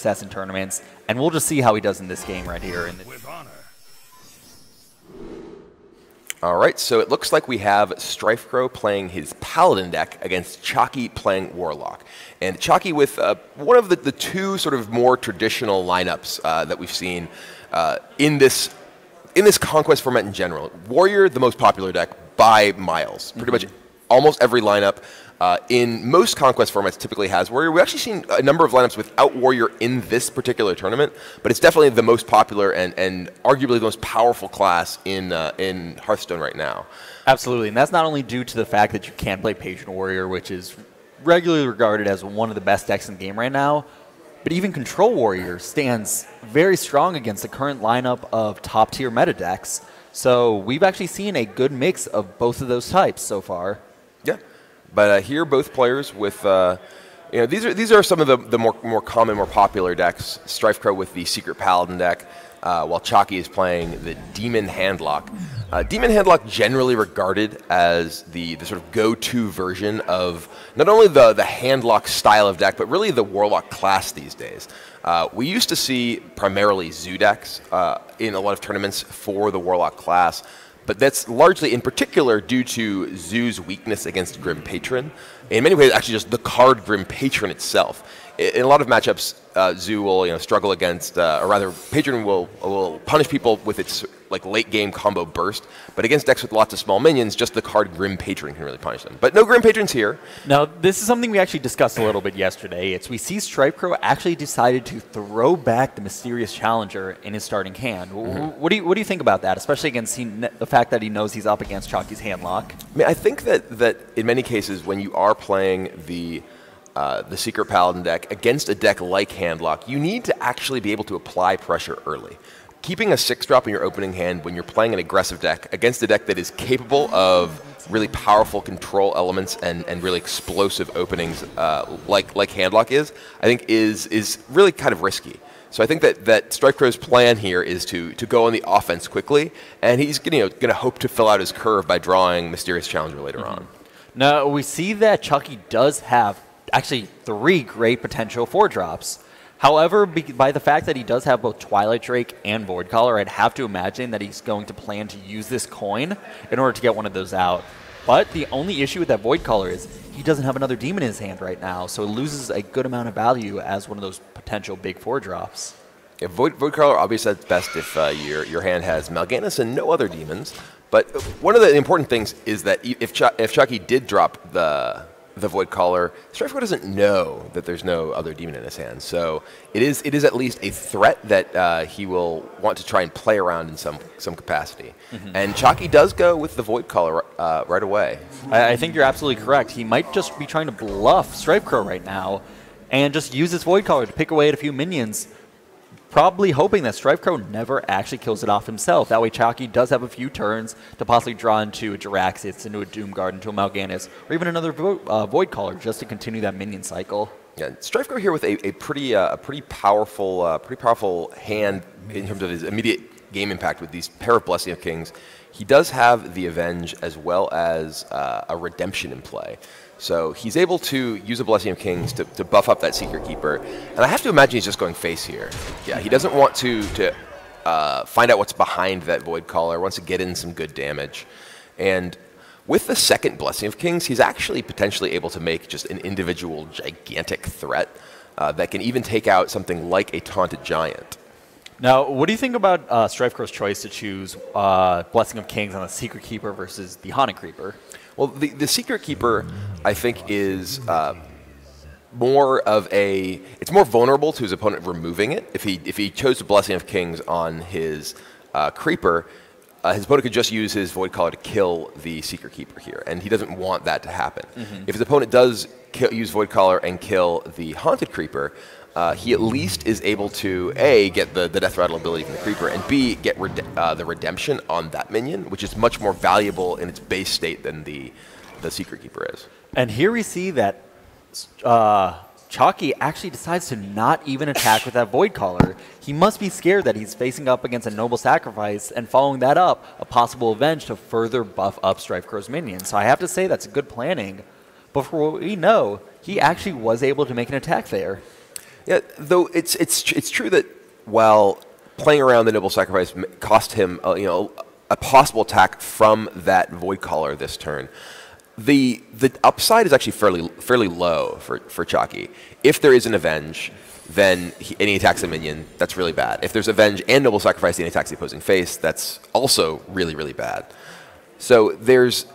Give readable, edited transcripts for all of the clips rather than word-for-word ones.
success in tournaments, and we'll just see how he does in this game right here. With honor. All right, so it looks like we have Strifecro playing his Paladin deck against Chakki playing Warlock. And Chakki with one of the two sort of more traditional lineups that we've seen in this Conquest format in general. Warrior, the most popular deck by miles. Pretty much almost every lineup in most Conquest formats typically has Warrior. We've actually seen a number of lineups without Warrior in this particular tournament, but it's definitely the most popular and arguably the most powerful class in Hearthstone right now. Absolutely, and that's not only due to the fact that you can play Patron Warrior, which is regularly regarded as one of the best decks in the game right now, but even Control Warrior stands very strong against the current lineup of top-tier meta decks. So we've actually seen a good mix of both of those types so far. Yeah, but here both players with, these are some of the more common, more popular decks. Strifecro with the Secret Paladin deck, while Chakki is playing the Demon Handlock. Demon Handlock generally regarded as the sort of go-to version of not only the Handlock style of deck, but really the Warlock class these days. We used to see primarily Zoo decks in a lot of tournaments for the Warlock class, but that's largely in particular due to Zoo's weakness against Grim Patron. In many ways, actually just the card Grim Patron itself. In a lot of matchups, Zoo will struggle against, or rather, Patron will punish people with its late game combo burst. But against decks with lots of small minions, just the card Grim Patron can really punish them. But no Grim Patrons here. Now, this is something we actually discussed a little bit yesterday. We see Strifecro actually decided to throw back the Mysterious Challenger in his starting hand. What do you think about that, especially against the fact that he knows he's up against Chakki's Handlock? I mean, I think that in many cases, when you are playing the Secret Paladin deck against a deck like Handlock, you need to actually be able to apply pressure early. Keeping a 6-drop in your opening hand when you're playing an aggressive deck against a deck that is capable of really powerful control elements and really explosive openings like Handlock is, I think is really kind of risky. So I think that Strifecro's plan here is to go on the offense quickly, and he's going to hope to fill out his curve by drawing Mysterious Challenger later on. Now, we see that Chakki does have actually 3 great potential 4-drops. However, by the fact that he does have both Twilight Drake and Void Caller, I'd have to imagine that he's going to plan to use this coin in order to get one of those out. But the only issue with that Void Caller is he doesn't have another demon in his hand right now, so it loses a good amount of value as one of those potential big 4-drops. Yeah, Void Caller obviously at best if your hand has Mal'Ganis and no other demons. But one of the important things is that if Chakki did drop the Void Caller, Strifecro doesn't know that there's no other demon in his hand. So it is at least a threat that he will want to try and play around in some capacity. And Chakki does go with the Void Caller right away. I think you're absolutely correct. He might just be trying to bluff Strifecro right now and just use his Void Caller to pick away at a few minions, probably hoping that Strifecro never actually kills it off himself. That way Chakki does have a few turns to possibly draw into a Jiraxis, into a Doomguard, into a Mal'Ganis, or even another Void Caller just to continue that minion cycle. Yeah, Strifecro here with a pretty powerful hand in terms of his immediate game impact with these pair of Blessing of Kings. He does have the Avenge as well as a Redemption in play. So he's able to use a Blessing of Kings to buff up that Secret Keeper. And I have to imagine he's just going face here. Yeah, he doesn't want to find out what's behind that Void Caller, wants to get in some good damage. And with the second Blessing of Kings, he's actually potentially able to make just an individual gigantic threat that can even take out something like a Taunted Giant. Now, what do you think about Strifecro's choice to choose Blessing of Kings on the Secret Keeper versus the Haunted Creeper? Well, the Secret Keeper, I think, is more of a... It's more vulnerable to his opponent removing it. If he chose the Blessing of Kings on his Creeper, his opponent could just use his Void Caller to kill the Secret Keeper here, and he doesn't want that to happen. If his opponent does use Void Caller and kill the Haunted Creeper, he at least is able to, A, get the Death Rattle ability from the Creeper, and B, get the Redemption on that minion, which is much more valuable in its base state than the Secret Keeper is. And here we see that Chakki actually decides to not even attack with that Void Caller. He must be scared that he's facing up against a Noble Sacrifice, and following that up, a possible Avenge to further buff up Strifecro's minions. So I have to say that's good planning. But for what we know, he actually was able to make an attack there. Yeah, though it's true that while playing around the Noble Sacrifice cost him a possible attack from that Void Caller this turn, the upside is actually fairly low for Chakki. If there is an Avenge, then and he attacks a minion, that's really bad. If there's Avenge and Noble Sacrifice and he attacks the opposing face, that's also really bad. So there's,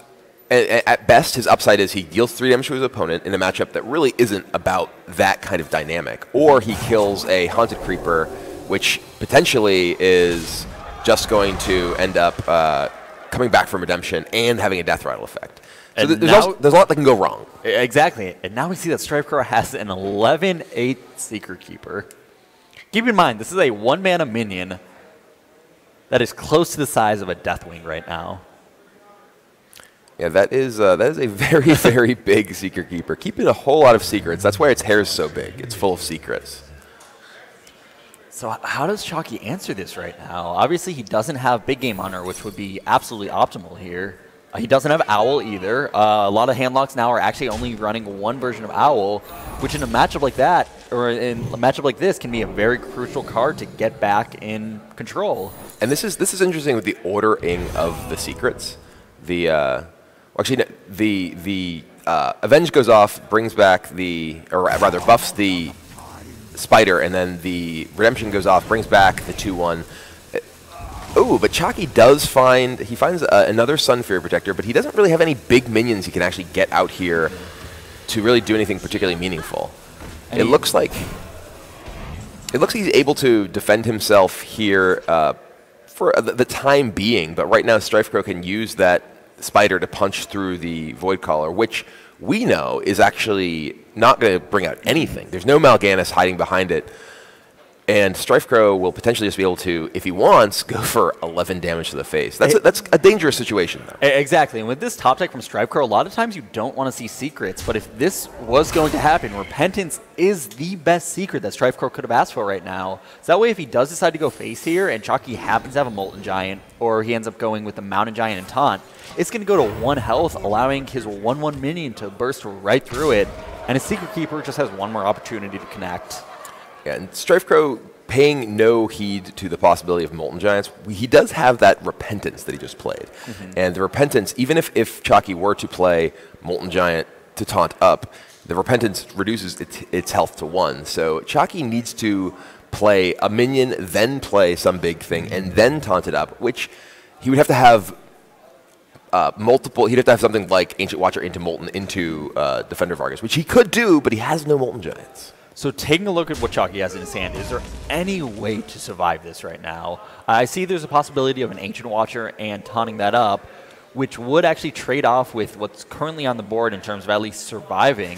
at best, his upside is he deals 3 damage to his opponent in a matchup that really isn't about that kind of dynamic. Or he kills a Haunted Creeper, which potentially is just going to end up coming back from Redemption and having a Death Rattle effect. So there's a lot that can go wrong. Exactly. And now we see that Strifecro has an 11/8 Secret Keeper. Keep in mind, this is a 1-mana minion that is close to the size of a Deathwing right now. Yeah, that is a very big Secret Keeper. Keeping a whole lot of secrets. That's why its hair is so big. It's full of secrets. So how does Chakki answer this right now? Obviously, he doesn't have Big Game Hunter, which would be absolutely optimal here. He doesn't have Owl either. A lot of handlocks now are actually only running one version of Owl, which in a matchup like that, or in a matchup like this, can be a very crucial card to get back in control. And this is interesting with the ordering of the secrets. The Avenge goes off, brings back or rather buffs the Spider, and then the Redemption goes off, brings back the 2/1. Oh, but Chakki does finds another Sunfury Protector, but he doesn't really have any big minions he can actually get out here to really do anything particularly meaningful. And it looks like he's able to defend himself here for the time being, but right now Strifecro can use that Spider to punch through the Void Caller, which we know is actually not going to bring out anything. There's no Mal'Ganis hiding behind it. And Strifecro will potentially just be able to, if he wants, go for 11 damage to the face. That's a dangerous situation, though. Exactly. And with this top deck from Strifecro, a lot of times you don't want to see secrets. But if this was going to happen, Repentance is the best secret that Strifecro could have asked for right now. So that way, if he does decide to go face here, and Chakki happens to have a Molten Giant, or he ends up going with the Mountain Giant and Taunt, it's going to go to 1 health, allowing his 1/1 minion to burst right through it. And his Secret Keeper just has one more opportunity to connect. Yeah, and Strifecro, paying no heed to the possibility of Molten Giants, he does have that Repentance that he just played. And the Repentance, even if Chakki were to play Molten Giant to taunt up, the Repentance reduces its health to 1. So Chakki needs to play a minion, then play some big thing, and then taunt it up, which he would have to have multiple. He'd have to have something like Ancient Watcher into Molten into Defender of Argus, which he could do, but he has no Molten Giants. So taking a look at what Chakki has in his hand, is there any way to survive this right now? I see there's a possibility of an Ancient Watcher and taunting that up, which would actually trade off with what's currently on the board in terms of at least surviving.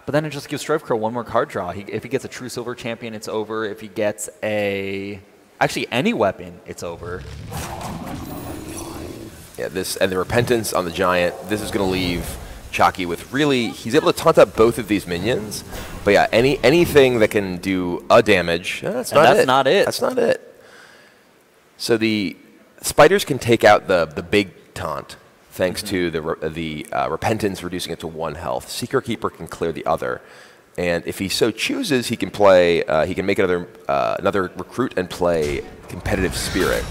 But then it just gives Strifecro one more card draw. If he gets a True Silver Champion, it's over. If he gets actually any weapon, it's over. Yeah, and the Repentance on the Giant, this is going to leave Chakki with he's able to taunt up both of these minions. But yeah, anything that can do a damage, that's not it. So the Spiders can take out the big taunt, thanks to the Repentance reducing it to 1 health. Secret Keeper can clear the other. And if he so chooses, he can play, he can make another recruit and play Competitive Spirit.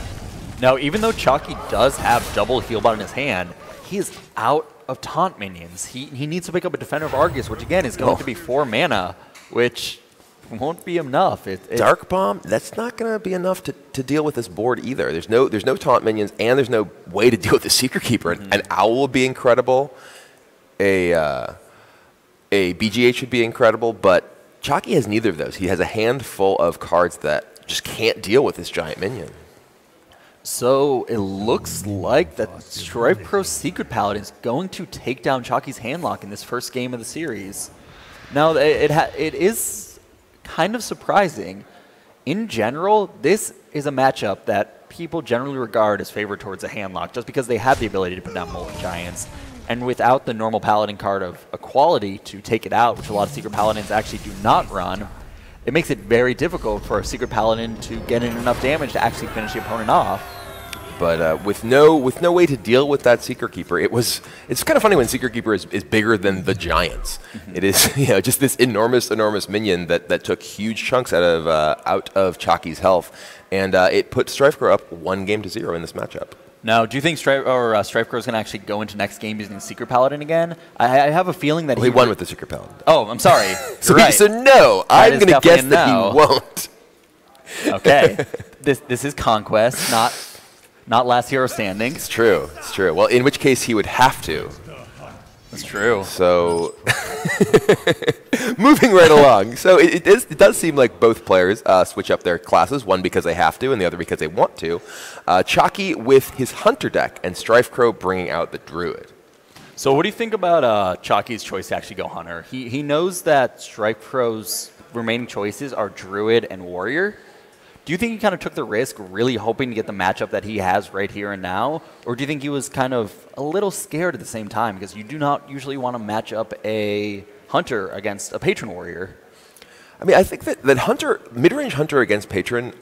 Now, even though Chakki does have double Healbot in his hand, he is out of taunt minions. He needs to pick up a Defender of Argus, which again is going to be 4 mana, which won't be enough. Dark Bomb, that's not going to be enough to deal with this board either. There's no taunt minions, and there's no way to deal with the Secret Keeper. An Owl would be incredible. A BGH would be incredible, but Chakki has neither of those. He has a handful of cards that just can't deal with this giant minion. So it looks like that Strifecro's Secret Paladin is going to take down Chakki's Handlock in this first game of the series. Now, it is kind of surprising. In general, this is a matchup that people generally regard as favored towards a Handlock, just because they have the ability to put down Molten Giants. And without the normal Paladin card of Equality to take it out, which a lot of Secret Paladins actually do not run, it makes it very difficult for a Secret Paladin to get in enough damage to actually finish the opponent off. But with no way to deal with that Secret Keeper, it's kind of funny when Secret Keeper is bigger than the Giants. It is just this enormous minion that took huge chunks out of Chakki's health, and it put Strifecro up 1-0 in this matchup. Now, do you think Strifecro is going to actually go into next game using Secret Paladin again? I have a feeling that he won with the Secret Paladin. Oh, I'm sorry. So no, I'm going to guess that he won't. Okay, this is Conquest, not Last Hero Standing. It's true. It's true. Well, in which case he would have to. That's true. So, moving right along. So it does seem like both players switch up their classes, one because they have to and the other because they want to. Chakki with his Hunter deck and Strifecro bringing out the Druid. So what do you think about Chakki's choice to actually go Hunter? He knows that Strifecro's remaining choices are Druid and Warrior. Do you think he kind of took the risk, really hoping to get the matchup that he has right here and now? Or do you think he was kind of a little scared at the same time? Because you do not usually want to match up a Hunter against a Patron Warrior. I mean, I think that Hunter, mid-range Hunter against Patron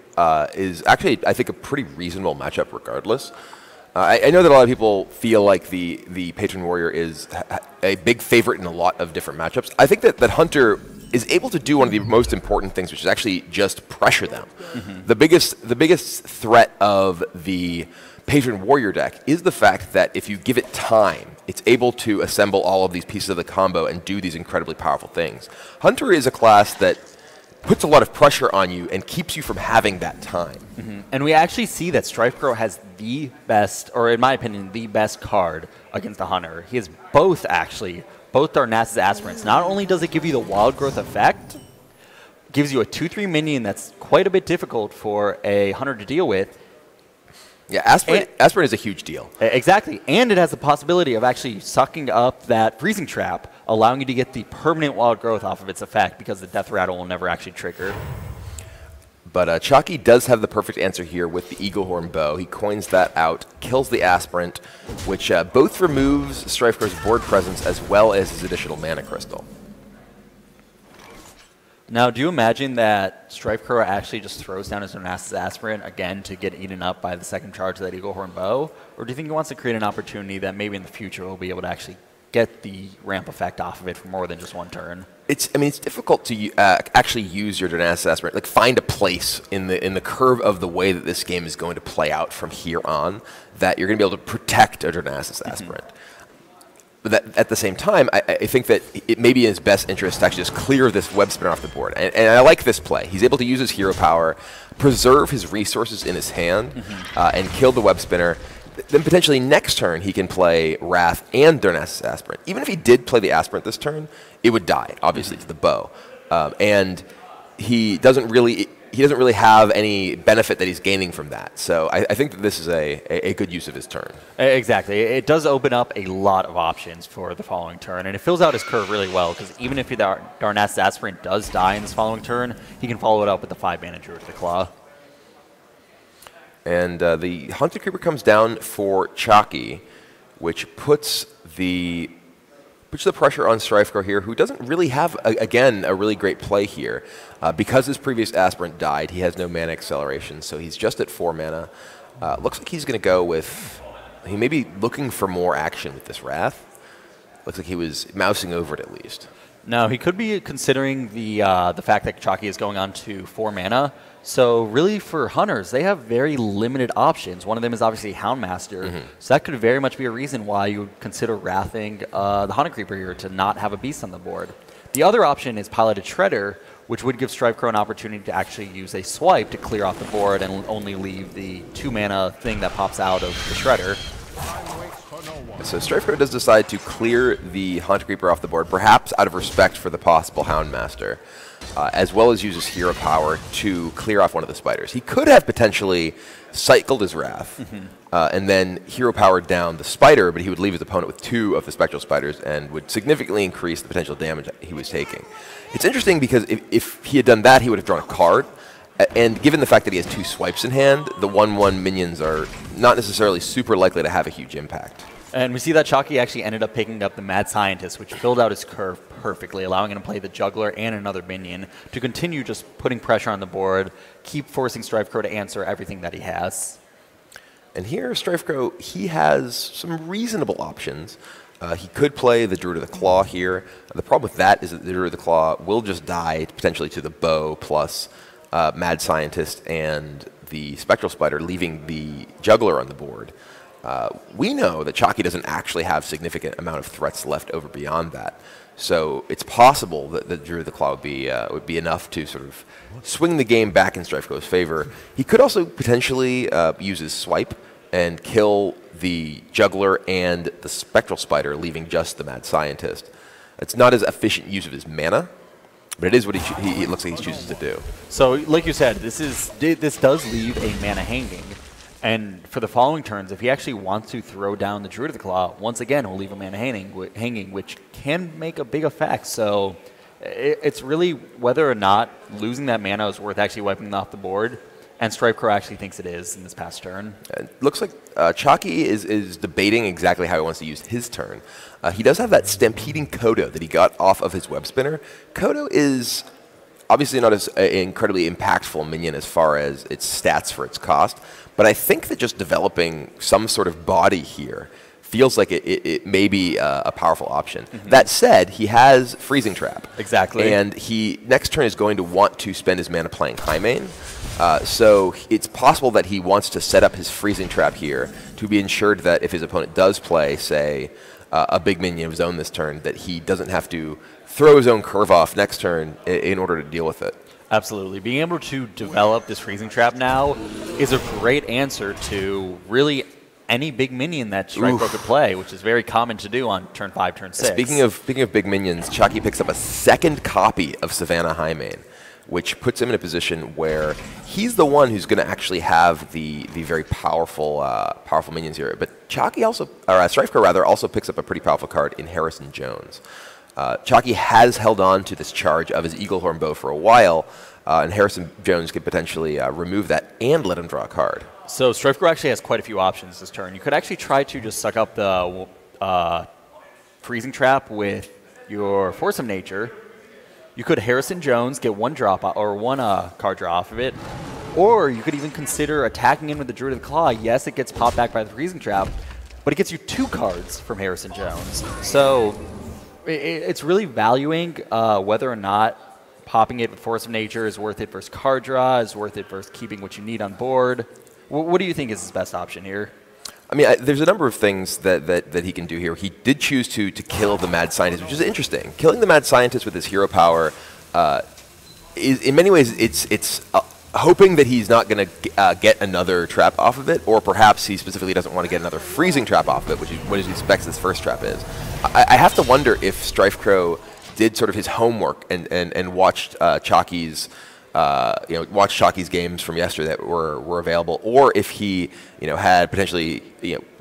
is actually, I think, a pretty reasonable matchup regardless. I know that a lot of people feel like the Patron Warrior is a big favorite in a lot of different matchups. I think that Hunter is able to do one of the most important things, which is actually just pressure them. The biggest threat of the Patron Warrior deck is the fact that if you give it time, it's able to assemble all of these pieces of the combo and do these incredibly powerful things. Hunter is a class that puts a lot of pressure on you and keeps you from having that time. And we actually see that Strifecro has the best, or in my opinion, the best card against the Hunter. He has both, actually. Both Darnassus Aspirants. Not only does it give you the wild growth effect, gives you a 2/3 minion that's quite a bit difficult for a Hunter to deal with. Yeah, Aspirant is a huge deal. Exactly. And it has the possibility of actually sucking up that freezing trap, allowing you to get the permanent wild growth off of its effect because the death rattle will never actually trigger. But Chakki does have the perfect answer here with the Eaglehorn Bow. He coins that out, kills the Aspirant, which both removes Strifecro's board presence as well as his additional mana crystal. Now, do you imagine that Strifecro actually just throws down his Darnassus Aspirant again to get eaten up by the second charge of that Eaglehorn Bow? Or do you think he wants to create an opportunity that maybe in the future we'll be able to actually get the ramp effect off of it for more than just one turn? I mean, it's difficult to actually use your Darnassus Aspirant, like find a place in the curve of the way that this game is going to play out from here on that you're going to be able to protect a Darnassus Aspirant. But that, at the same time, I think that it may be in his best interest to actually just clear this web spinner off the board. And I like this play. He's able to use his hero power, preserve his resources in his hand, and kill the web spinner. Then potentially next turn he can play Wrath and Darnassus Aspirant. Even if he did play the Aspirant this turn, it would die, obviously, to the bow. And he doesn't really have any benefit that he's gaining from that. So I think that this is a good use of his turn. Exactly. It does open up a lot of options for the following turn, and it fills out his curve really well, because even if the Darnassus Aspirant does die in this following turn, he can follow it up with the 5-mana Druid of the Claw. And the Hunter Creeper comes down for Chakki, which puts the pressure on Strifecro here, who doesn't really have, again, a really great play here. Because his previous Aspirant died, he has no mana acceleration, so he's just at 4 mana. Looks like he's going to go with... He may be looking for more action with this Wrath. Looks like he was mousing over it at least. No, he could be considering the fact that Chakki is going on to 4 mana. So really for Hunters, they have very limited options. One of them is obviously Houndmaster. So that could very much be a reason why you would consider wrathing the Hunter Creeper here to not have a beast on the board. The other option is Piloted Shredder, which would give Strifecro an opportunity to actually use a swipe to clear off the board and only leave the 2 mana thing that pops out of the Shredder. So Strifecro does decide to clear the Hunter Creeper off the board, perhaps out of respect for the possible Houndmaster, as well as use his hero power to clear off one of the spiders. He could have potentially cycled his Wrath and then hero powered down the spider, but he would leave his opponent with 2 of the spectral spiders and would significantly increase the potential damage he was taking. It's interesting because if he had done that, he would have drawn a card. And given the fact that he has 2 swipes in hand, the 1/1 minions are not necessarily super likely to have a huge impact. And we see that Chakki actually ended up picking up the Mad Scientist, which filled out his curve perfectly, allowing him to play the Juggler and another minion to continue just putting pressure on the board, keep forcing Strifecro to answer everything that he has. And here, Strifecro, he has some reasonable options. He could play the Druid of the Claw here. The problem with that is that the Druid of the Claw will just die potentially to the Bow plus Mad Scientist and the Spectral Spider, leaving the Juggler on the board. We know that Chakki doesn't actually have significant amount of threats left over beyond that. So it's possible that the Druid of the Claw would be enough to sort of swing the game back in Strifecro's favor. He could also potentially use his swipe and kill the Juggler and the Spectral Spider, leaving just the Mad Scientist. It's not as efficient use of his mana, but it is what it looks like he chooses to do. So, like you said, this does leave a mana hanging. And for the following turns, if he actually wants to throw down the Druid of the Claw, once again, he'll leave a mana hanging, which can make a big effect. So it's really whether or not losing that mana is worth actually wiping them off the board. And Strifecro actually thinks it is in this past turn. It looks like Chakki is debating exactly how he wants to use his turn. He does have that Stampeding Kodo that he got off of his Web Spinner. Kodo is obviously not as incredibly impactful minion as far as its stats for its cost, but I think that just developing some sort of body here feels like it may be a powerful option. That said, he has Freezing Trap. Exactly. And he next turn is going to want to spend his mana playing Highmane. So it's possible that he wants to set up his Freezing Trap here to be ensured that if his opponent does play, say, a big minion of his own this turn, that he doesn't have to throw his own curve off next turn in order to deal with it. Absolutely. Being able to develop this Freezing Trap now is a great answer to really any big minion that Strifecro could play, which is very common to do on turn 5, turn 6. Speaking of big minions, Chakki picks up a second copy of Savannah Highmane, which puts him in a position where he's the one who's going to actually have the very powerful minions here. But Chakki also, or Strifecro rather, also picks up a pretty powerful card in Harrison Jones. Chakki has held on to this charge of his Eaglehorn Bow for a while, and Harrison Jones could potentially remove that and let him draw a card. So Strifecro actually has quite a few options this turn. You could actually try to just suck up the Freezing Trap with your Force of Nature. You could Harrison Jones, get one drop or one card draw off of it, or you could even consider attacking in with the Druid of the Claw. Yes, it gets popped back by the Freezing Trap, but it gets you 2 cards from Harrison Jones. So it's really valuing whether or not popping it with Force of Nature is worth it versus card draw, is worth it versus keeping what you need on board. What do you think is his best option here? I mean, there's a number of things that he can do here. He did choose to kill the Mad Scientist, which is interesting. Killing the Mad Scientist with his hero power is, in many ways, it's hoping that he's not going to get another trap off of it, or perhaps he specifically doesn't want to get another Freezing Trap off of it, which is what he expects this first trap is. I have to wonder if Strifecro did sort of his homework and watched Chakki's watch Chakki's games from yesterday that were available, or if he had potentially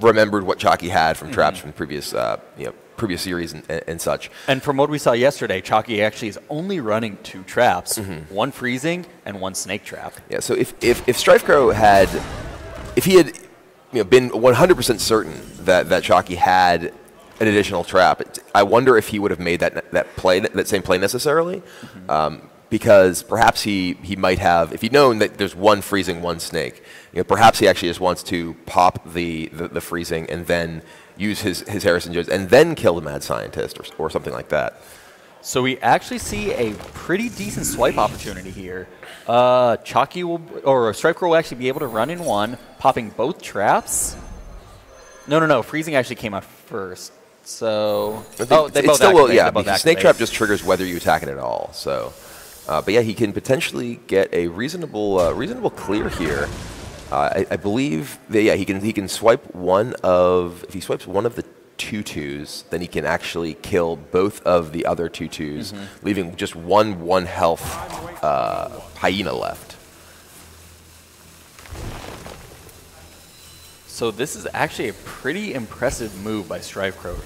remembered what Chakki had from traps from previous previous series and such. And from what we saw yesterday, Chakki actually is only running 2 traps, one freezing and one snake trap. Yeah. So if Strifecro had, if he had been 100% certain that Chakki had an additional trap, I wonder if he would have made that same play necessarily. Because perhaps he might have, if he'd known that there's one freezing, one snake, perhaps he actually just wants to pop the freezing and then use his Harrison Jones and then kill the Mad Scientist or something like that. So we actually see a pretty decent swipe opportunity here. Chakki or Strifecro will actually be able to run in one, popping both traps. No. Freezing actually came out first. So they both still will, yeah. Because snake trap just triggers whether you attack it at all. So. But yeah, he can potentially get a reasonable clear here. I believe that he can swipe one of, if he swipes one of the 2/2s, then he can actually kill both of the other 2/2s, leaving just one health hyena left. So this is actually a pretty impressive move by Strifecro.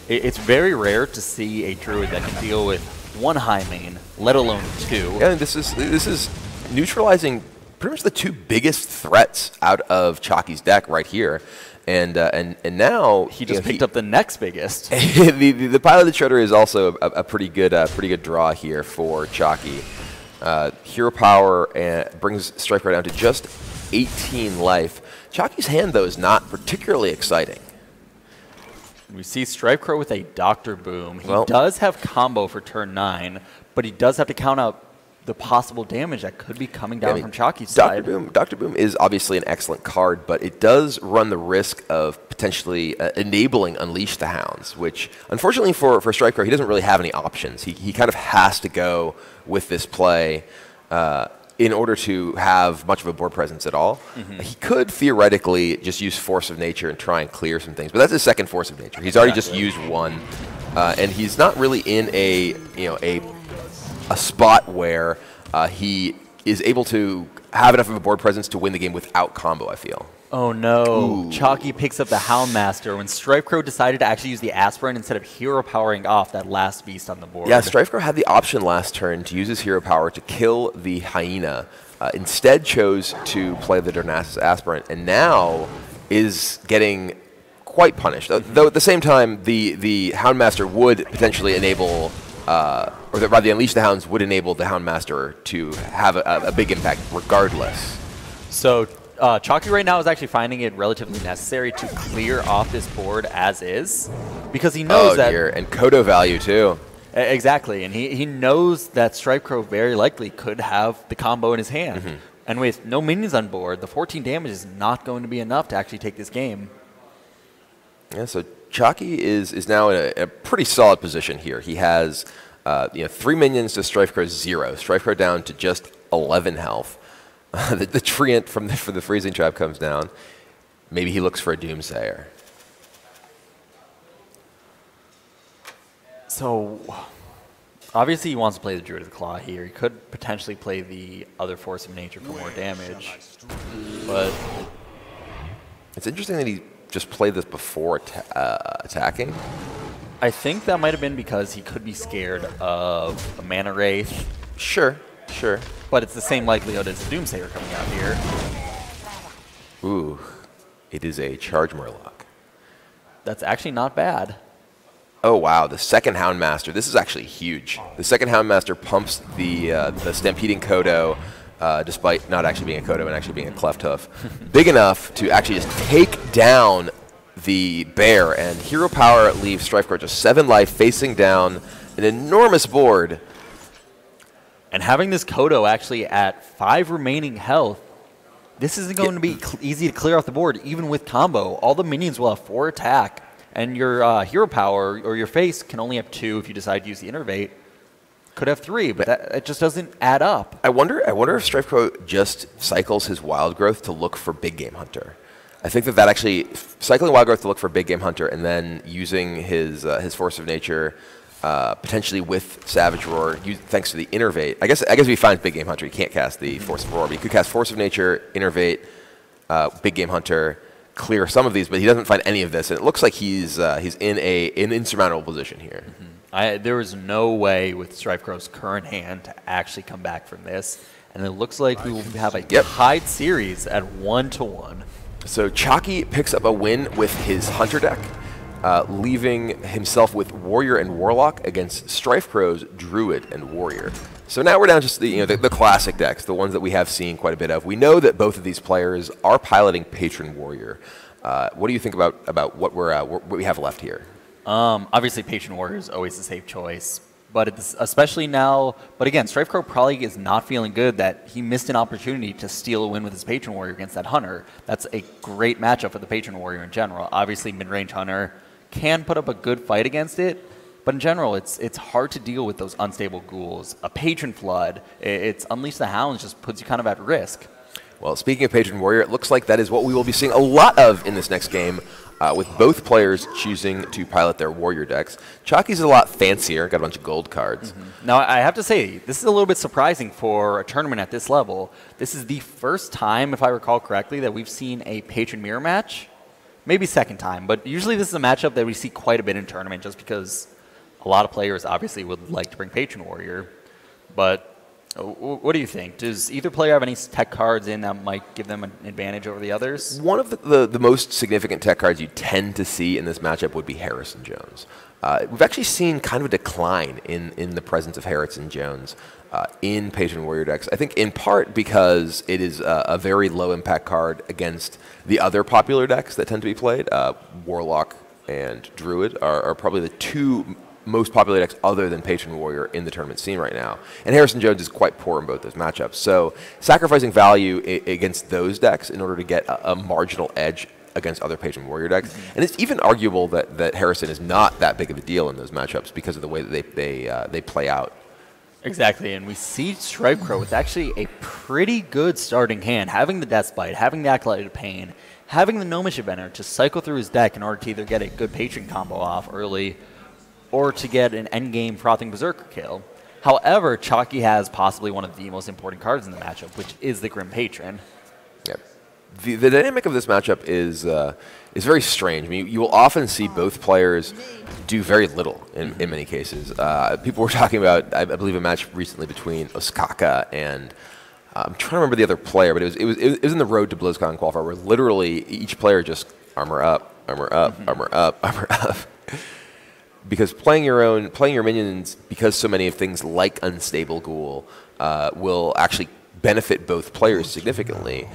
It's very rare to see a druid that can deal with 1 Highmane, let alone 2. Yeah, this is neutralizing pretty much the 2 biggest threats out of Chakki's deck right here, and now he just picked up the next biggest. the Piloted Shredder is also a pretty good draw here for Chakki. Hero power brings Strifecro down to just 18 life. Chakki's hand, though, is not particularly exciting. We see Strifecro with a Dr. Boom. He does have combo for turn 9, but he does have to count out the possible damage that could be coming down from Chakki's side. Dr. Boom is obviously an excellent card, but it does run the risk of potentially enabling Unleash the Hounds, which, unfortunately for Strifecro, he doesn't really have any options. He kind of has to go with this play in order to have much of a board presence at all. He could theoretically just use Force of Nature and try and clear some things, but that's his second Force of Nature. He's already just used one, and he's not really in a spot where he is able to have enough of a board presence to win the game without combo, I feel. Oh no, Chakki picks up the Houndmaster when Strifecro decided to actually use the Aspirant instead of hero powering off that last beast on the board. Yeah, Strifecro had the option last turn to use his hero power to kill the Hyena. Instead chose to play the Darnassus Aspirant, and now is getting quite punished. Though at the same time, the Houndmaster would potentially enable or rather, the Unleash the Hounds would enable the Houndmaster to have a big impact regardless. So Chakki right now is actually finding it relatively necessary to clear off this board as is, because he knows that... And Kodo value, too. Exactly, and he knows that Strifecro very likely could have the combo in his hand. And with no minions on board, the 14 damage is not going to be enough to actually take this game. Yeah, so Chakki is now in a pretty solid position here. He has 3 minions to Strifecro's 0. Strifecro down to just 11 health. The Treant from the Freezing Trap comes down. Maybe he looks for a Doomsayer. So, obviously he wants to play the Druid of the Claw here. He could potentially play the other Force of Nature for more damage. But it's interesting that he just played this before attacking. I think that might have been because he could be scared of a Mana Wraith. Sure. But it's the same likelihood as a Doomsayer coming out here. Ooh, it is a Charge Murloc. That's actually not bad. Oh wow, the second Houndmaster. This is actually huge. The second Houndmaster pumps the Stampeding Kodo, despite not actually being a Kodo and actually being a Cleft Hoof, big enough to actually just take down the bear, and hero power leaves Strifecro just 7 life, facing down an enormous board. And having this Kodo actually at 5 remaining health, this isn't going to be easy to clear off the board, even with combo. All the minions will have 4 attack, and your hero power or your face can only have 2 if you decide to use the Innervate. Could have 3, but it just doesn't add up. I wonder if Strifecro just cycles his Wild Growth to look for Big Game Hunter. I think that actually, cycling Wild Growth to look for Big Game Hunter and then using his Force of Nature, potentially with Savage Roar, thanks to the Innervate. I guess if he finds Big Game Hunter, he can't cast the Force of Roar, but he could cast Force of Nature, Innervate, Big Game Hunter, clear some of these, but he doesn't find any of this, and it looks like he's in an insurmountable position here. There is no way with Strifecro's current hand to actually come back from this, and it looks like we will have a tied series at 1-1. So Chakki picks up a win with his Hunter deck, leaving himself with Warrior and Warlock against Strifecro's Druid and Warrior. So now we're down just the classic decks, the ones that we have seen quite a bit of. We know that both of these players are piloting Patron Warrior. What do you think about what we have left here? Obviously, Patron Warrior is always a safe choice, but especially now. But again, Strifecro probably is not feeling good that he missed an opportunity to steal a win with his Patron Warrior against that Hunter. That's a great matchup for the Patron Warrior in general. Obviously, mid-range Hunter can put up a good fight against it, but in general, it's hard to deal with those unstable ghouls. A Patron Flood, it's Unleash the Hounds just puts you kind of at risk. Well, speaking of Patron Warrior, it looks like that is what we will be seeing a lot of in this next game, with both players choosing to pilot their Warrior decks. Chakki's a lot fancier, got a bunch of gold cards. Now, I have to say, this is a little bit surprising for a tournament at this level. This is the first time, if I recall correctly, that we've seen a Patron Mirror match. Maybe second time, but usually this is a matchup that we see quite a bit in tournament just because a lot of players obviously would like to bring Patron Warrior. But what do you think? Does either player have any tech cards in that might give them an advantage over the others? One of the most significant tech cards you tend to see in this matchup would be Harrison Jones. we've actually seen kind of a decline in the presence of Harrison Jones in Patron Warrior decks. I think in part because it is a very low impact card against the other popular decks that tend to be played. Warlock and Druid are probably the two most popular decks other than Patron Warrior in the tournament scene right now. And Harrison Jones is quite poor in both those matchups. So sacrificing value against those decks in order to get a marginal edge against other Patron Warrior decks. And it's even arguable that Harrison is not that big of a deal in those matchups because of the way that they play out. Exactly, and we see Strifecro with actually a pretty good starting hand, having the Deathbite, having the Acolyte of Pain, having the Gnomish Inventor to cycle through his deck in order to either get a good Patron combo off early or to get an endgame Frothing Berserker kill. However, Chakki has possibly one of the most important cards in the matchup, which is the Grim Patron. Yep. The dynamic of this matchup is very strange. I mean, you will often see both players do very little in many cases. People were talking about, I believe, a match recently between Osaka and I'm trying to remember the other player, but it was in the road to BlizzCon qualifier where literally each player just armor up, armor up, armor up, armor up. Because playing your minions, because so many of things like Unstable Ghoul will actually benefit both players significantly,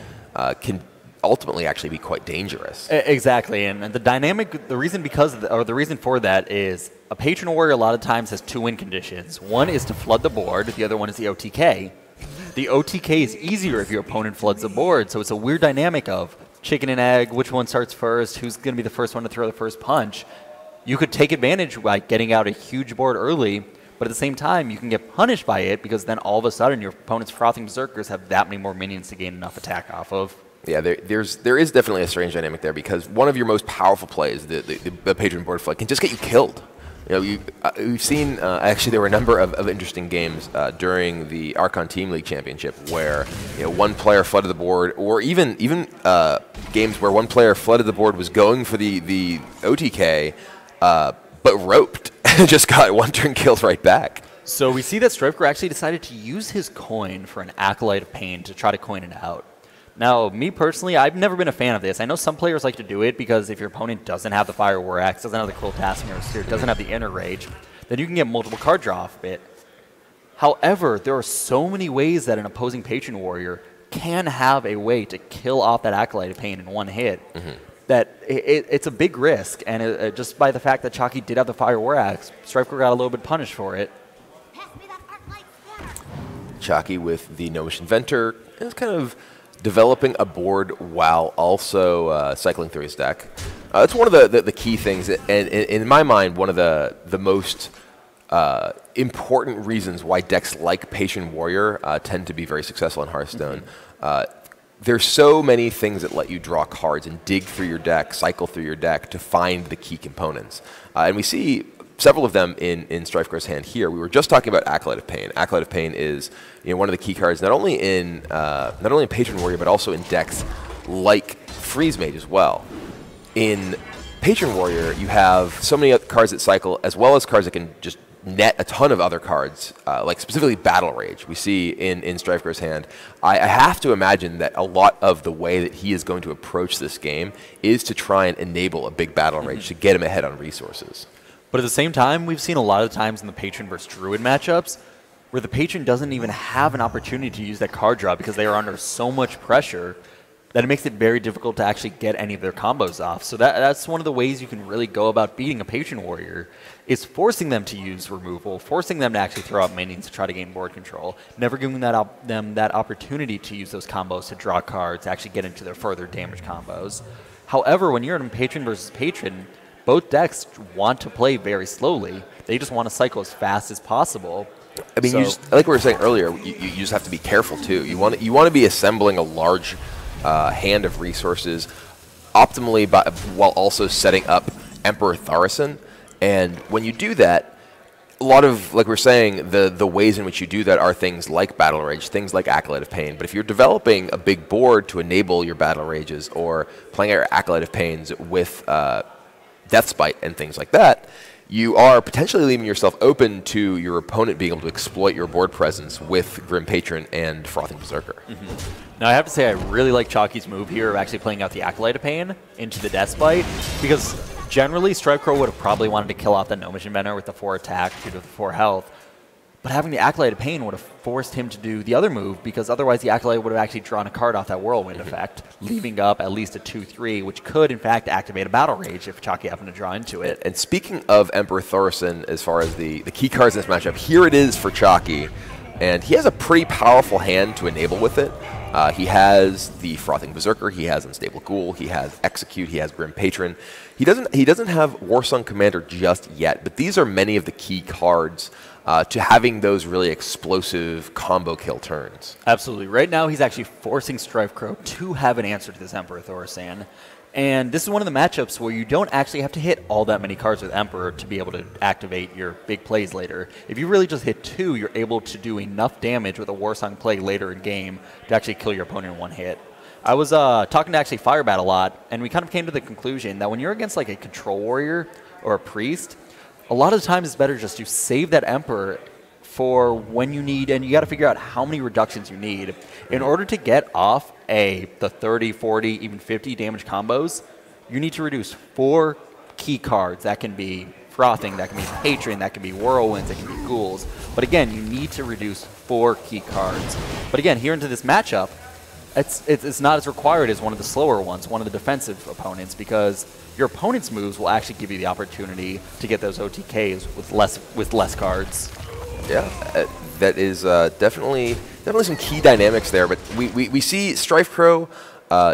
can ultimately actually be quite dangerous. Exactly, and the reason for that is a Patron Warrior a lot of times has two win conditions. One is to flood the board, the other one is the OTK. The OTK is easier if your opponent floods the board, so it's a weird dynamic of chicken and egg, which one starts first, who's going to be the first one to throw the first punch. You could take advantage by getting out a huge board early, but at the same time, you can get punished by it because then all of a sudden your opponent's Frothing Berserkers have that many more minions to gain enough attack off of. Yeah, there is definitely a strange dynamic there because one of your most powerful plays, the Patron board flight, can just get you killed. You know, we've seen actually there were a number of interesting games during the Archon Team League Championship where one player flooded the board, or even games where one player flooded the board, was going for the OTK, but roped and just got one turn kills right back. So we see that Strifecro actually decided to use his coin for an Acolyte of Pain to try to coin it out. Now, me personally, I've never been a fan of this. I know some players like to do it because if your opponent doesn't have the Fire War Axe, doesn't have the Cruel Taskmaster, doesn't have the Inner Rage, then you can get multiple card draw off it. However, there are so many ways that an opposing Patron Warrior can have a way to kill off that Acolyte of Pain in one hit that it's a big risk. And just by the fact that Chakki did have the Fire War Axe, Strifecro got a little bit punished for it. Chakki with the Gnomish Inventor is kind of developing a board while also cycling through his deck. It's one of the key things, and in my mind, one of the most important reasons why decks like Patron Warrior tend to be very successful in Hearthstone. There's so many things that let you draw cards and dig through your deck, cycle through your deck to find the key components. And we see several of them in Strifecro's hand here. We were just talking about Acolyte of Pain. Acolyte of Pain is one of the key cards not only in Patron Warrior but also in decks like Freeze Mage as well. In Patron Warrior, you have so many cards that cycle, as well as cards that can just net a ton of other cards, like specifically Battle Rage. We see in Strifecro's hand. I have to imagine that a lot of the way that he is going to approach this game is to try and enable a big Battle Rage to get him ahead on resources. But at the same time, we've seen a lot of times in the Patron versus Druid matchups where the Patron doesn't even have an opportunity to use that card draw because they are under so much pressure that it makes it very difficult to actually get any of their combos off. So that's one of the ways you can really go about beating a Patron Warrior, is forcing them to use removal, forcing them to actually throw out minions to try to gain board control, never giving them that opportunity to use those combos to draw cards, to actually get into their further damage combos. However, when you're in Patron versus Patron, both decks want to play very slowly. They just want to cycle as fast as possible. I mean, like we were saying earlier, you just have to be careful too. You want to be assembling a large hand of resources optimally, while also setting up Emperor Thaurissan. And when you do that, a lot of, like we're saying, the ways in which you do that are things like Battle Rage, things like Acolyte of Pain. But if you're developing a big board to enable your Battle Rages, or playing your Acolyte of Pains with Deathspite and things like that, you are potentially leaving yourself open to your opponent being able to exploit your board presence with Grim Patron and Frothing Berserker. Now, I have to say I really like Chakki's move here of actually playing out the Acolyte of Pain into the Deathspite, because Generally, Strifecro would have probably wanted to kill off the Gnomish Inventor with the 4 attack due to the 4 health. But having the Acolyte of Pain would have forced him to do the other move, because otherwise the Acolyte would have actually drawn a card off that Whirlwind effect, leaving up at least a 2-3, which could, in fact, activate a Battle Rage if Chakki happened to draw into it. And speaking of Emperor Thaurissan, as far as the key cards in this matchup, here it is for Chakki. And he has a pretty powerful hand to enable with it. He has the Frothing Berserker, he has Unstable Ghoul, he has Execute, he has Grim Patron. He doesn't have Warsong Commander just yet, but these are many of the key cards to having those really explosive combo kill turns. Absolutely. Right now, he's actually forcing Strifecro to have an answer to this Emperor Thaurissan. And this is one of the matchups where you don't actually have to hit all that many cards with Emperor to be able to activate your big plays later. If you really just hit 2, you're able to do enough damage with a Warsong play later in game to actually kill your opponent in one hit. I was talking to actually Firebat a lot, and we kind of came to the conclusion that when you're against like a Control Warrior or a Priest, a lot of the times it's better just to save that Emperor for when you need, and you got to figure out how many reductions you need. In order to get off the 30, 40, even 50 damage combos, you need to reduce 4 key cards. That can be Frothing, that can be Patron, that can be Whirlwinds, that can be Ghouls. But again, you need to reduce 4 key cards. But again, here into this matchup, it's not as required as one of the slower ones, one of the defensive opponents, because your opponent's moves will actually give you the opportunity to get those OTKs with less cards. Yeah, that is definitely some key dynamics there. But we see Strifecro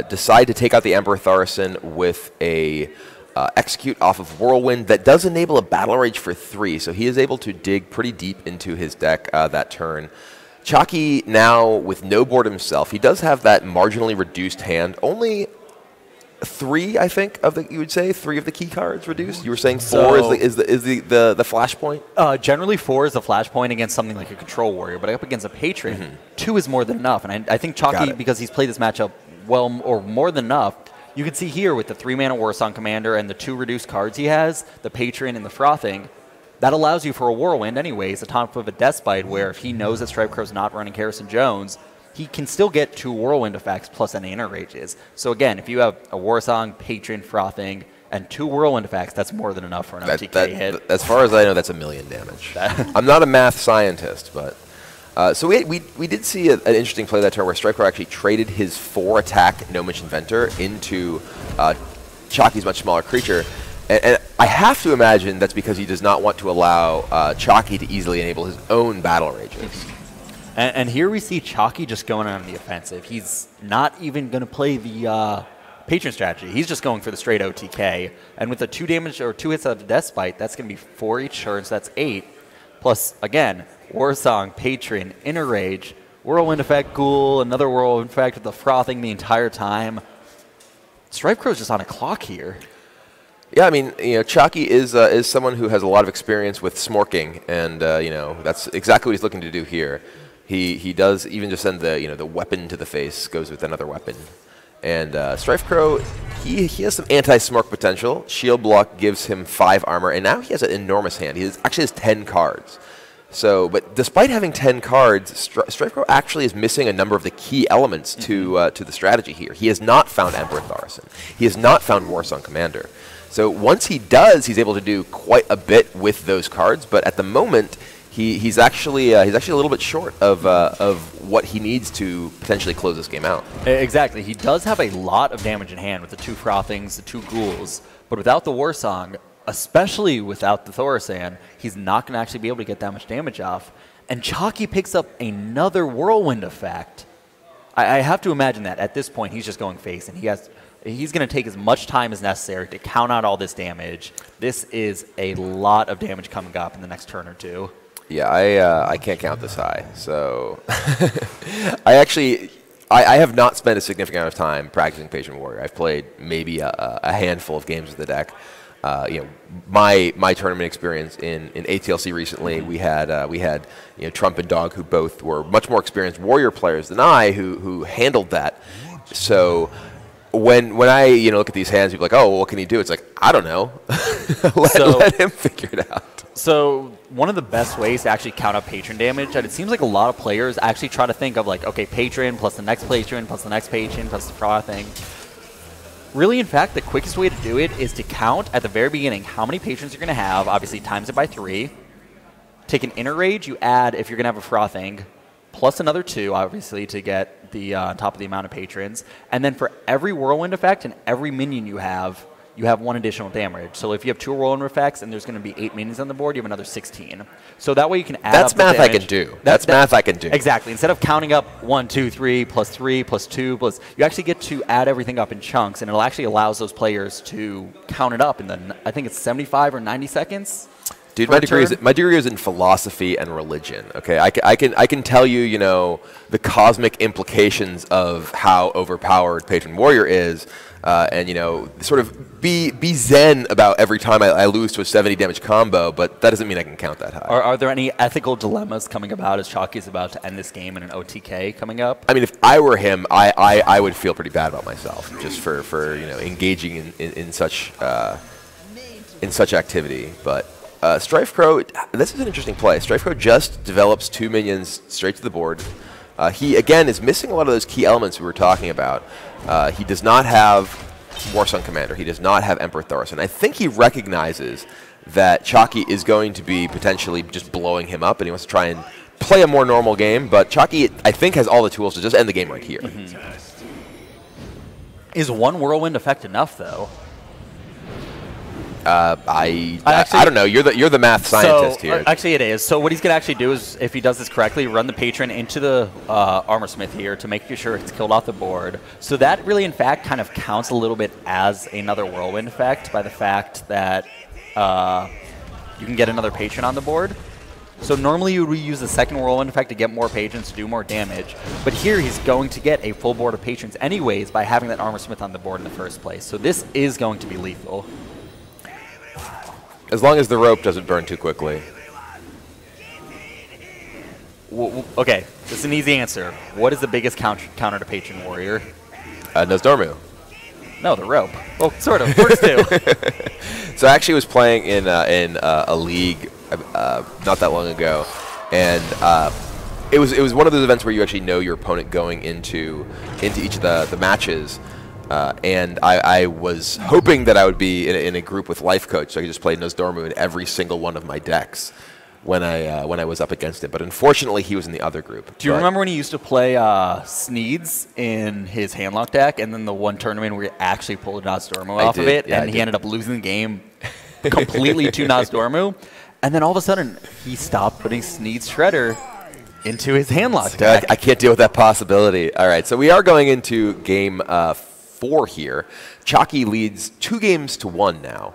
decide to take out the Emperor Thaurissan with a Execute off of Whirlwind that does enable a Battle Rage for 3, so he is able to dig pretty deep into his deck that turn. Chakki now with no board himself, he does have that marginally reduced hand. Only 3, I think, you would say 3 of the key cards reduced. You were saying 4 is the flashpoint. Generally, 4 is the flashpoint against something like a Control Warrior, but up against a Patron, 2 is more than enough. And I think Chakki, because he's played this matchup well or more than enough, you can see here with the 3-mana Warsong Commander and the 2 reduced cards he has, the Patron and the Frothing, that allows you for a Whirlwind anyways, on top of a Deathbite, where if he knows that Strifecro's not running Harrison Jones, he can still get 2 Whirlwind effects plus any Inner Rages. So again, if you have a Warsong, Patron, Frothing, and 2 Whirlwind effects, that's more than enough for an OTK hit. As far as I know, that's 1,000,000 damage. I'm not a math scientist, but... so we did see an interesting play that turn where Strifecro actually traded his 4-attack Gnomish Inventor into Chakki's much smaller creature. And I have to imagine that's because he does not want to allow Chakki to easily enable his own Battle Rages. And here we see Chakki just going on the offensive. He's not even going to play the Patron strategy. He's just going for the straight OTK. And with the 2 damage or 2 hits out of Deathbite, that's going to be 4 each turn, so that's 8. Plus, again, Warsong, Patron, Inner Rage, Whirlwind Effect, Ghoul, another Whirlwind Effect with the Frothing the entire time. Strifecro's just on a clock here. Yeah, I mean, Chakki is someone who has a lot of experience with smorking, and that's exactly what he's looking to do here. He does even just send the weapon to the face, goes with another weapon. And Strifecro, he has some anti-smork potential. Shield block gives him 5 armor, and now he has an enormous hand. He actually has 10 cards. So, but despite having 10 cards, Strifecro actually is missing a number of the key elements to the strategy here. He has not found Emperor Thaurissan. He has not found Warsong Commander. So once he does, he's able to do quite a bit with those cards. But at the moment, he's actually a little bit short of what he needs to potentially close this game out. Exactly. He does have a lot of damage in hand with the 2 Frothings, the 2 Ghouls, but without the Warsong, especially without the Thaurissan, he's not going to actually be able to get that much damage off. And Chakki picks up another Whirlwind effect. I have to imagine that at this point he's just going face, and he's going to take as much time as necessary to count out all this damage. This is a lot of damage coming up in the next turn or 2. Yeah, I can't count this high. So I have not spent a significant amount of time practicing Patron Warrior. I've played maybe a handful of games with the deck. My tournament experience in ATLC recently, we had Trump and Dog, who both were much more experienced Warrior players than I, who handled that. So when I look at these hands, people are like, oh, well, what can he do? It's like, I don't know. let him figure it out. So one of the best ways to actually count up Patron damage, and it seems like a lot of players actually try to think of like, okay, Patron plus the next Patron plus the next Patron plus the Frothing. Really, in fact, the quickest way to do it is to count at the very beginning how many patrons you're going to have, obviously times it by 3. Take an inner rage, you add, if you're going to have a frothing, plus another 2, obviously, to get the on top of the amount of patrons. And then for every whirlwind effect and every minion you have 1 additional damage. So if you have 2 whirlwind effects and there's going to be 8 minions on the board, you have another 16. So that way you can add That's up the math damage. I can do. That's math I can do. Exactly. Instead of counting up 1, 2, 3, plus 3, plus 2, plus, you actually get to add everything up in chunks, and it actually allows those players to count it up in I think it's 75 or 90 seconds. Dude, my degree is in philosophy and religion. Okay, I can tell you, you know, the cosmic implications of how overpowered Patron Warrior is, and you know, sort of be zen about every time I lose to a 70 damage combo. But that doesn't mean I can count that high. Are there any ethical dilemmas coming about as Chakki is about to end this game in an OTK coming up? I mean, if I were him, I would feel pretty bad about myself just for you know, engaging in such activity, but. Strifecro, this is an interesting play. Strifecro just develops 2 minions straight to the board. He, again, is missing a lot of those key elements we were talking about. He does not have Warsong Commander. He does not have Emperor Thoris. And I think he recognizes that Chakki is going to be potentially just blowing him up, and he wants to try and play a more normal game. But Chakki, I think, has all the tools to just end the game right here. Is 1 whirlwind effect enough, though? I don't know. You're the math scientist here. Actually, it is. So what he's going to actually do is, if he does this correctly, run the patron into the armor smith here to make sure it's killed off the board. So that really, in fact, kind of counts a little bit as another whirlwind effect by the fact that you can get another patron on the board. So normally you would use the second whirlwind effect to get more patrons to do more damage. But here he's going to get a full board of patrons anyways by having that armor smith on the board in the first place. So this is going to be lethal. As long as the rope doesn't burn too quickly. Okay, this is an easy answer. What is the biggest counter to Patron Warrior? Nozdormu. No, the rope. Well, sort of. Works too. So I actually was playing in a league not that long ago, and it was one of those events where you actually know your opponent going into each of the matches. And I was hoping that I would be in a group with Life Coach, so I could just play Nozdormu in every single one of my decks when I was up against him. But unfortunately, he was in the other group. Do you remember when he used to play Sneeds in his handlock deck, and then the one tournament where he actually pulled Nozdormu off of it, and he ended up losing the game completely to Nozdormu? And then all of a sudden, he stopped putting Sneeds Shredder into his handlock deck. I can't deal with that possibility. All right, so we are going into game 4 here. Chakki leads 2 games to 1 now.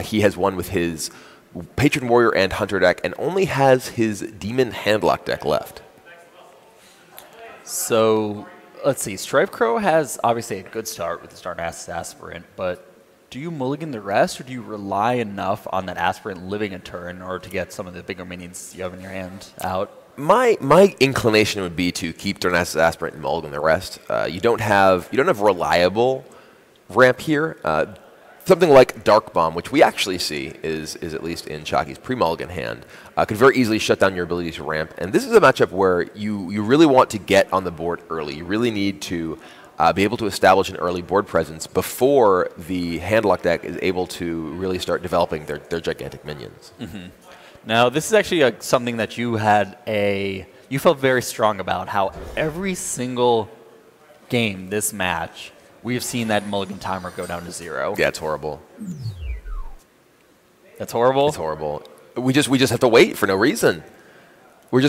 He has won with his Patron Warrior and Hunter deck and only has his Demon Handlock deck left. So, let's see. Strifecro has obviously a good start with the Starnasis Aspirant, but do you mulligan the rest, or do you rely enough on that Aspirant living a turn in order to get some of the bigger minions you have in your hand out? My inclination would be to keep Darnassus Aspirant and mulligan the rest. You don't have reliable ramp here. Something like Dark Bomb, which we actually see is at least in Chakki's pre-mulligan hand, could very easily shut down your ability to ramp. And this is a matchup where you really want to get on the board early. You really need to be able to establish an early board presence before the handlock deck is able to really start developing their gigantic minions. Mm-hmm. Now, this is actually something that you felt very strong about, how every single game this match, we've seen that mulligan timer go down to 0. Yeah, it's horrible. That's horrible? It's horrible. We just have to wait for no reason. We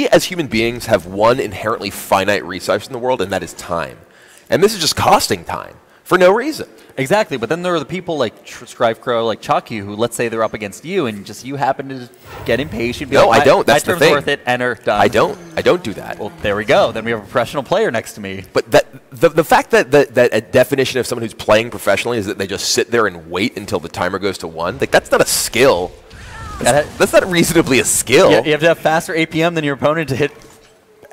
as human beings have one inherently finite resource in the world, and that is time. And this is just costing time for no reason. Exactly, but then there are the people like Strifecro, like Chakki, who, let's say they're up against you, and just you happen to get impatient. No, I don't. That's the thing. Worth it. Enter. Done. I don't do that. Well, there we go. Then we have a professional player next to me. But the fact that a definition of someone who's playing professionally is that they just sit there and wait until the timer goes to 1, like that's not a skill. That's not reasonably a skill. Yeah, you have to have faster APM than your opponent to hit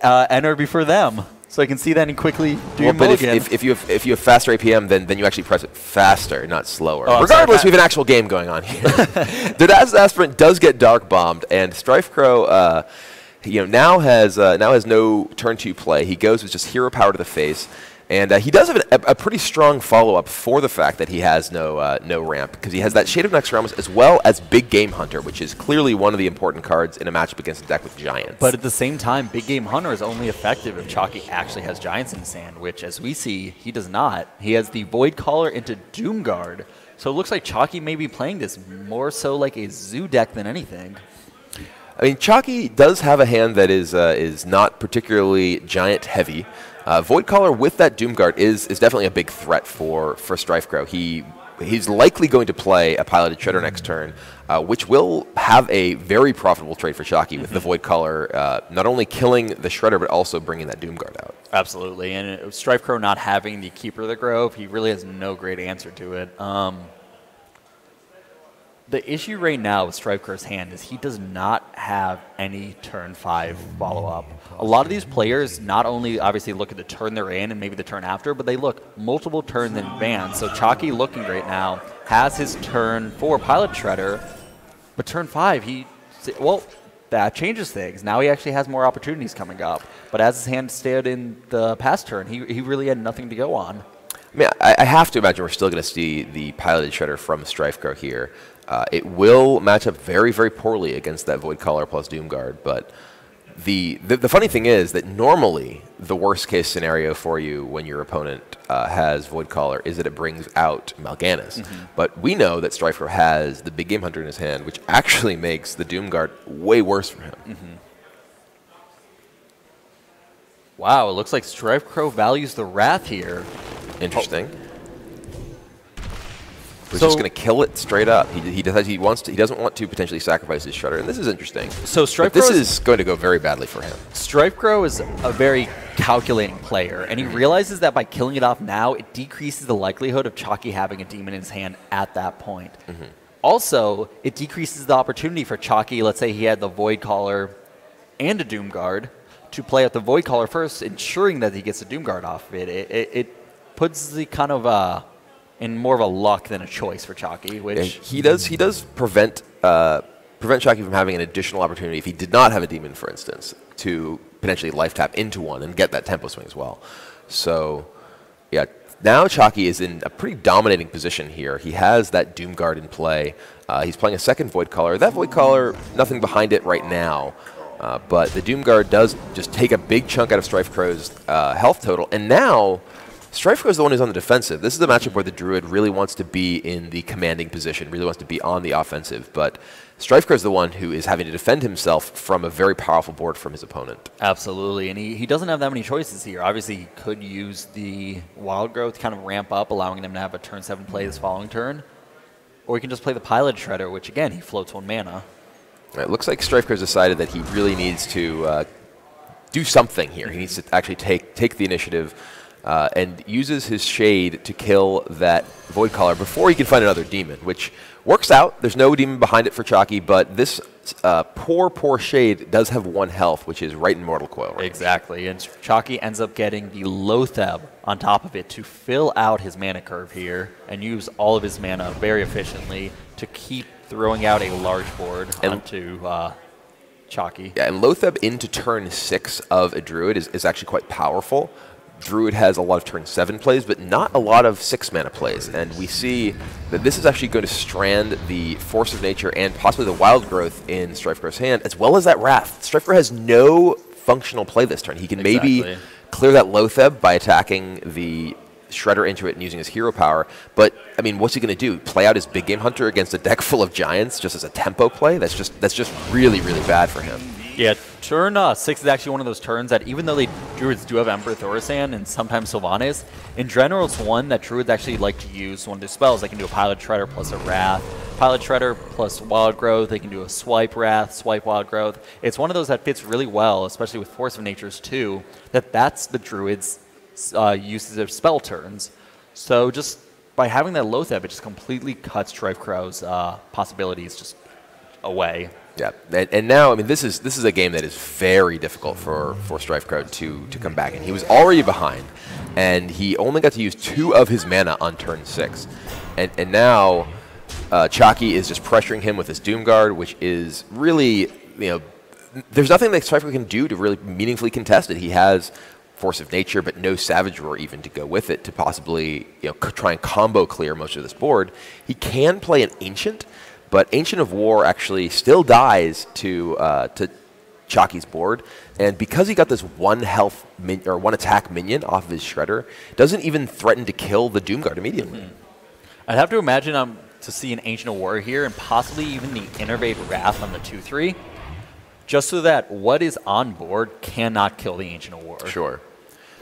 enter before them. So I can see that and quickly do your mulligan. But if you have faster APM, then you actually press it faster, not slower. Oh, regardless, we have an actual game going on here. Darnassus Aspirant does get Dark Bombed, and Strifecro now has no turn 2 play. He goes with just Hero Power to the face, And he does have a pretty strong follow-up for the fact that he has no ramp, because he has that Shade of Naxxramas as well as Big Game Hunter, which is clearly one of the important cards in a matchup against a deck with Giants. But at the same time, Big Game Hunter is only effective if Chakki actually has Giants in his hand, which, as we see, he does not. He has the Void Caller into Doomguard, so it looks like Chakki may be playing this more so like a Zoo deck than anything. I mean, Chakki does have a hand that is not particularly Giant-heavy. Void Caller with that Doomguard is definitely a big threat for Strifecro. He's likely going to play a piloted Shredder next turn, which will have a very profitable trade for Chakki with the Void Caller not only killing the Shredder, but also bringing that Doomguard out. Absolutely, and Strifecro not having the Keeper of the Grove, he really has no great answer to it. The issue right now with Strifecro's hand is he does not have any turn 5 follow-up. A lot of these players not only obviously look at the turn they're in and maybe the turn after, but they look multiple turns in advance. So Chakki, looking great now, has his turn 4 Pilot Shredder, but turn 5, well, that changes things. Now he actually has more opportunities coming up. But as his hand stayed in the past turn, he really had nothing to go on. I mean, I have to imagine we're still going to see the Piloted Shredder from Strifecro here. It will match up very, very poorly against that Void Caller plus Doomguard, but the funny thing is that normally the worst case scenario for you when your opponent has Void Caller is that it brings out Mal'Ganis. But we know that Strifecro has the Big Game Hunter in his hand, which actually makes the Doomguard way worse for him. Wow, it looks like Strifecro values the Wrath here. Interesting. He's just going to kill it straight up. He doesn't want to potentially sacrifice his Shredder, and this is interesting. So Strifecro, this is going to go very badly for him. Strifecro is a very calculating player, and he realizes that by killing it off now, it decreases the likelihood of Chakki having a demon in his hand at that point. Also, it decreases the opportunity for Chakki. Let's say he had the Void Caller and a Doomguard to play out the Void Caller first, ensuring that he gets the Doomguard off of it. It puts the kind of in more of a luck than a choice for Chakki, which he does prevent Chakki from having an additional opportunity if he did not have a demon, for instance, to potentially life tap into one and get that tempo swing as well. So, yeah, now Chakki is in a pretty dominating position here. He has that Doomguard in play. He's playing a second Void Caller. That Void Caller, nothing behind it right now, but the Doomguard does just take a big chunk out of Strifecro's health total, and now Strifecro is the one who's on the defensive. This is a matchup where the Druid really wants to be in the commanding position, really wants to be on the offensive, but Strifecro is the one who is having to defend himself from a very powerful board from his opponent. Absolutely, and he doesn't have that many choices here. Obviously, he could use the Wild Growth to kind of ramp up, allowing him to have a turn 7 play this following turn, or he can just play the Pilot Shredder, which again, he floats 1 mana. It looks like Strifecro's decided that he really needs to do something here. He needs to actually take the initiative and uses his Shade to kill that Void Caller before he can find another demon, which works out. There's no demon behind it for Chakki, but this poor Shade does have 1 health, which is right in Mortal Coil range. Exactly, and Chakki ends up getting the Lotheb on top of it to fill out his mana curve here and use all of his mana very efficiently to keep throwing out a large board onto Chakki. Yeah, and Lotheb into turn 6 of a Druid is actually quite powerful. Druid has a lot of turn 7 plays, but not a lot of 6 mana plays. And we see that this is actually going to strand the Force of Nature and possibly the Wild Growth in Strifecro's hand, as well as that Wrath. Strifecro has no functional play this turn. He can maybe clear that Lotheb by attacking the Shredder into it and using his hero power. But, I mean, what's he going to do? Play out his Big Game Hunter against a deck full of Giants just as a tempo play? That's just really, really bad for him. Yeah, turn 6 is actually one of those turns that even though Druids do have Emperor Thaurissan and sometimes Sylvanas, in general it's one that Druids actually like to use one of their spells. They can do a Pilot Shredder plus a Wrath, Pilot Shredder plus Wild Growth, they can do a Swipe Wrath, Swipe Wild Growth. It's one of those that fits really well, especially with Force of Natures too, that's the Druids' uses of spell turns. So just by having that Lotheb, it just completely cuts Strifecro's possibilities just away. Yeah, and now, I mean, this is a game that is very difficult for Strifecro to come back in. He was already behind, and he only got to use 2 of his mana on turn 6. And now Chakki is just pressuring him with his Doomguard, which is really, there's nothing that Strifecro can do to really meaningfully contest it. He has Force of Nature, but no Savage Roar even to go with it to possibly try and combo clear most of this board. He can play an Ancient, but Ancient of War actually still dies to Chakki's board, and because he got this one attack minion off of his Shredder, doesn't even threaten to kill the Doomguard immediately. I'd have to imagine to see an Ancient of War here, and possibly even the Innervate Wrath on the 2/3. Just so that what is on board cannot kill the Ancient of War. Sure.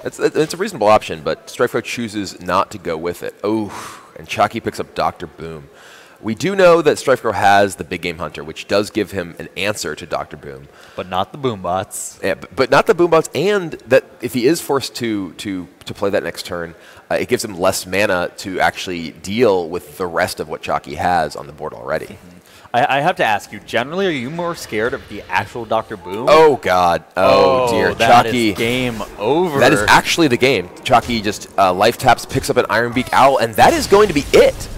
It's a reasonable option, but Strifecro chooses not to go with it. Oh, and Chakki picks up Dr. Boom. We do know that Strifecro has the Big Game Hunter, which does give him an answer to Dr. Boom. But not the Boombots. Yeah, but not the Boombots, and that if he is forced to play that next turn, it gives him less mana to actually deal with the rest of what Chakki has on the board already. I have to ask you, generally, are you more scared of the actual Dr. Boom? Oh, God. Oh, dear. That Chakki, is game over. That is actually the game. Chakki just life taps, picks up an Ironbeak Owl, and that is going to be it.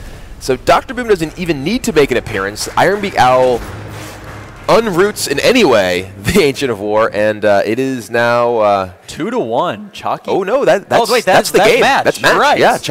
So Dr. Boom doesn't even need to make an appearance. Ironbeak Owl unroots in any way the Ancient of War, and it is now 2-1. Chakki. Oh, no. That's wait, the game. Match. That's match. Right. Yeah, Chakki.